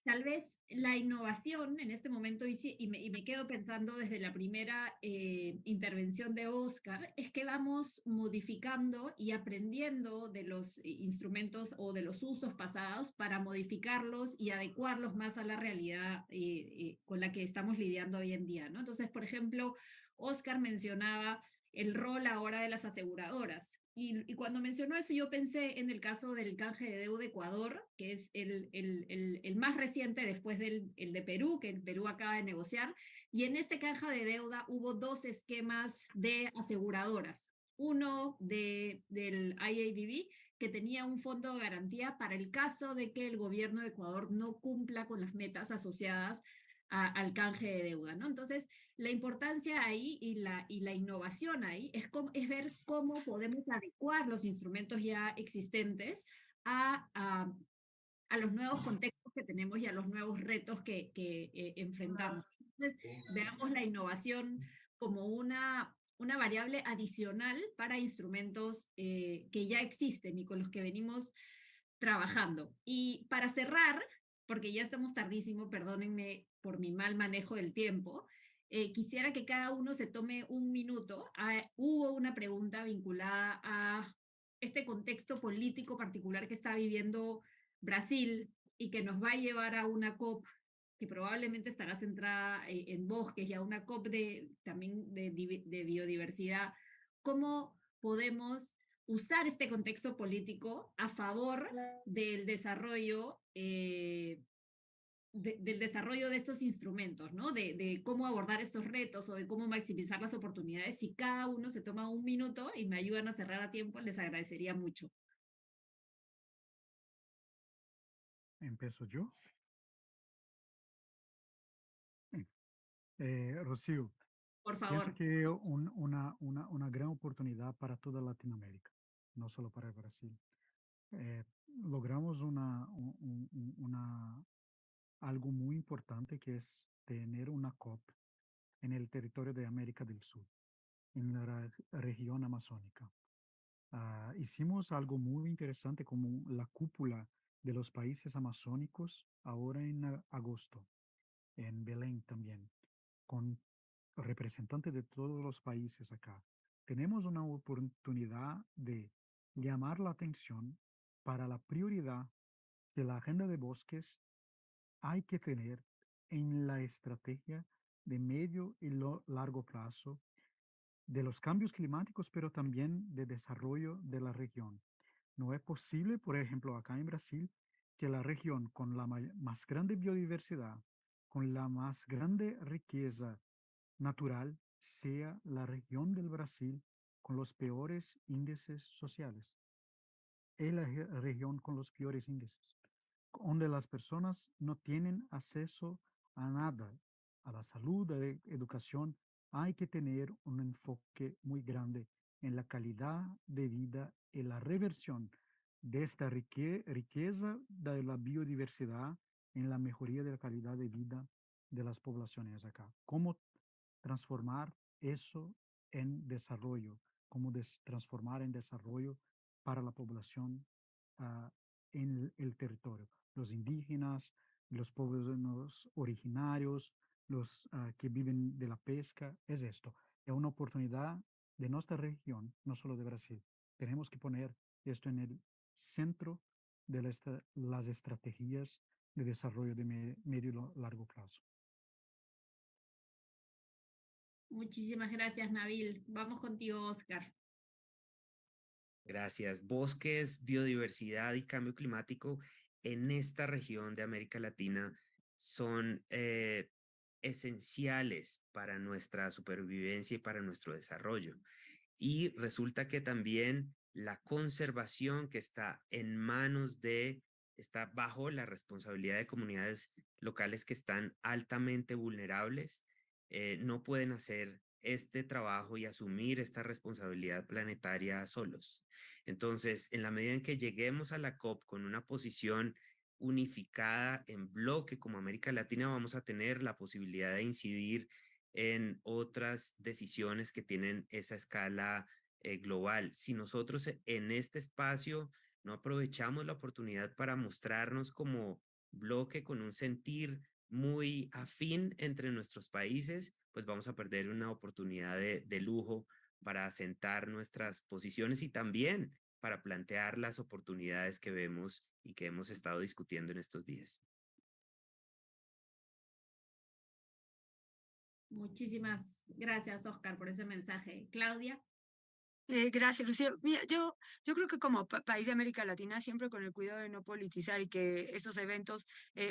Tal vez la innovación en este momento, y me quedo pensando desde la primera intervención de Oscar, es que vamos modificando y aprendiendo de los instrumentos o de los usos pasados para modificarlos y adecuarlos más a la realidad con la que estamos lidiando hoy en día, ¿no? Entonces, por ejemplo, Oscar mencionaba el rol ahora de las aseguradoras. Y cuando mencionó eso, yo pensé en el caso del canje de deuda de Ecuador, que es el más reciente después del el de Perú, que el Perú acaba de negociar. Y en este canje de deuda hubo dos esquemas de aseguradoras. Uno del IADB, que tenía un fondo de garantía para el caso de que el gobierno de Ecuador no cumpla con las metas asociadas al canje de deuda, ¿no? Entonces, la importancia ahí y la innovación ahí es ver cómo podemos adecuar los instrumentos ya existentes a los nuevos contextos que tenemos y a los nuevos retos que enfrentamos. Entonces, veamos la innovación como una variable adicional para instrumentos que ya existen y con los que venimos trabajando. Y para cerrar, porque ya estamos tardísimo, perdónenme por mi mal manejo del tiempo, quisiera que cada uno se tome un minuto. Hubo una pregunta vinculada a este contexto político particular que está viviendo Brasil y que nos va a llevar a una COP que probablemente estará centrada en bosques y a una COP también de biodiversidad. ¿Cómo podemos usar este contexto político a favor del desarrollo del desarrollo de estos instrumentos, ¿no? De cómo abordar estos retos o de cómo maximizar las oportunidades? Si cada uno se toma un minuto y me ayudan a cerrar a tiempo, les agradecería mucho. ¿Empiezo yo? Rocío, Por pienso favor. que una gran oportunidad para toda Latinoamérica, no solo para el Brasil. Logramos algo muy importante que es tener una COP en el territorio de América del Sur, en la región amazónica. Hicimos algo muy interesante como la cúpula de los países amazónicos ahora en agosto, en Belén también, con representantes de todos los países acá, tenemos una oportunidad de llamar la atención para la prioridad que la agenda de bosques hay que tener en la estrategia de medio y largo plazo de los cambios climáticos, pero también de desarrollo de la región. No es posible, por ejemplo, acá en Brasil, que la región con la más grande biodiversidad, con la más grande riqueza natural, sea la región del Brasil con los peores índices sociales. Es la región con los peores índices, donde las personas no tienen acceso a nada, a la salud, a la educación. Hay que tener un enfoque muy grande en la calidad de vida y la reversión de esta riqueza de la biodiversidad en la mejoría de la calidad de vida de las poblaciones acá. ¿Cómo transformar eso en desarrollo? ¿Cómo transformar en desarrollo para la población en el territorio? Los indígenas, los pueblos originarios, los que viven de la pesca, es esto. Es una oportunidad de nuestra región, no solo de Brasil. Tenemos que poner esto en el centro de las estrategias de desarrollo de medio y largo plazo. Muchísimas gracias, Nabil. Vamos contigo, Oscar. Gracias. Bosques, biodiversidad y cambio climático en esta región de América Latina son esenciales para nuestra supervivencia y para nuestro desarrollo. Y resulta que también la conservación que está bajo la responsabilidad de comunidades locales que están altamente vulnerables, no pueden hacer este trabajo y asumir esta responsabilidad planetaria solos. Entonces, en la medida en que lleguemos a la COP con una posición unificada en bloque como América Latina, vamos a tener la posibilidad de incidir en otras decisiones que tienen esa escala global. Si nosotros en este espacio no aprovechamos la oportunidad para mostrarnos como bloque con un sentir muy afín entre nuestros países, pues vamos a perder una oportunidad de lujo para asentar nuestras posiciones y también para plantear las oportunidades que vemos y que hemos estado discutiendo en estos días. Muchísimas gracias, Oscar, por ese mensaje. Claudia. Gracias, Lucía. Mira, yo creo que como país de América Latina, siempre con el cuidado de no politizar y que esos eventos,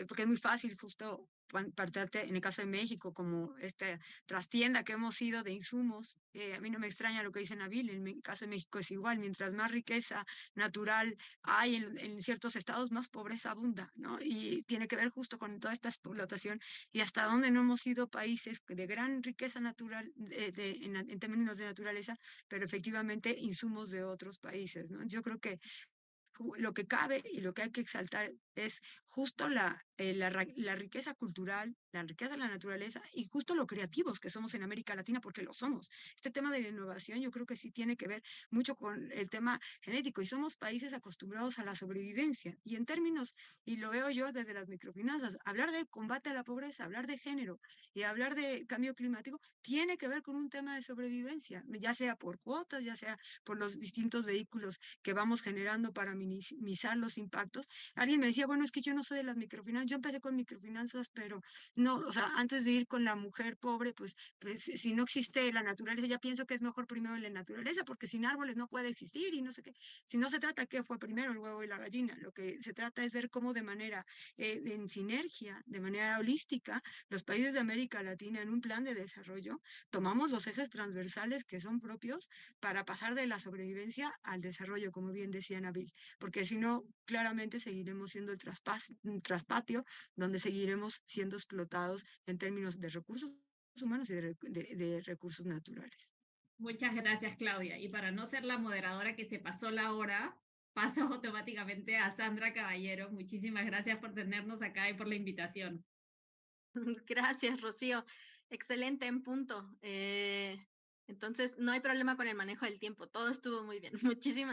porque es muy fácil justo partarte, en el caso de México, como esta trastienda que hemos sido de insumos. A mí no me extraña lo que dice Nabil, en el caso de México es igual, mientras más riqueza natural hay en ciertos estados, más pobreza abunda, ¿no? Y tiene que ver justo con toda esta explotación y hasta dónde no hemos sido países de gran riqueza natural en términos de naturaleza, pero efectivamente insumos de otros países, ¿no? Yo creo que lo que cabe y lo que hay que exaltar es justo la riqueza cultural, la riqueza de la naturaleza y justo lo creativos que somos en América Latina, porque lo somos. Este tema de la innovación yo creo que sí tiene que ver mucho con el tema genético y somos países acostumbrados a la sobrevivencia. Y en términos, y lo veo yo desde las microfinanzas, hablar de combate a la pobreza, hablar de género y hablar de cambio climático tiene que ver con un tema de sobrevivencia, ya sea por cuotas, ya sea por los distintos vehículos que vamos generando para minimizar los impactos. Alguien me decía, bueno, es que yo no soy de las microfinanzas, yo empecé con microfinanzas, pero no, o sea, antes de ir con la mujer pobre, pues si no existe la naturaleza, ya pienso que es mejor primero la naturaleza, porque sin árboles no puede existir y no sé qué. Si no se trata qué fue primero, el huevo y la gallina, lo que se trata es ver cómo de manera, en sinergia, de manera holística, los países de América Latina en un plan de desarrollo, tomamos los ejes transversales que son propios para pasar de la sobrevivencia al desarrollo, como bien decía Nabil, porque si no, claramente seguiremos siendo el traspatio, donde seguiremos siendo explotados en términos de recursos humanos y de recursos naturales. Muchas gracias, Claudia. Y para no ser la moderadora que se pasó la hora, paso automáticamente a Sandra Caballero. Muchísimas gracias por tenernos acá y por la invitación. Gracias, Rocío. Excelente, en punto. Entonces, no hay problema con el manejo del tiempo. Todo estuvo muy bien. Muchísimas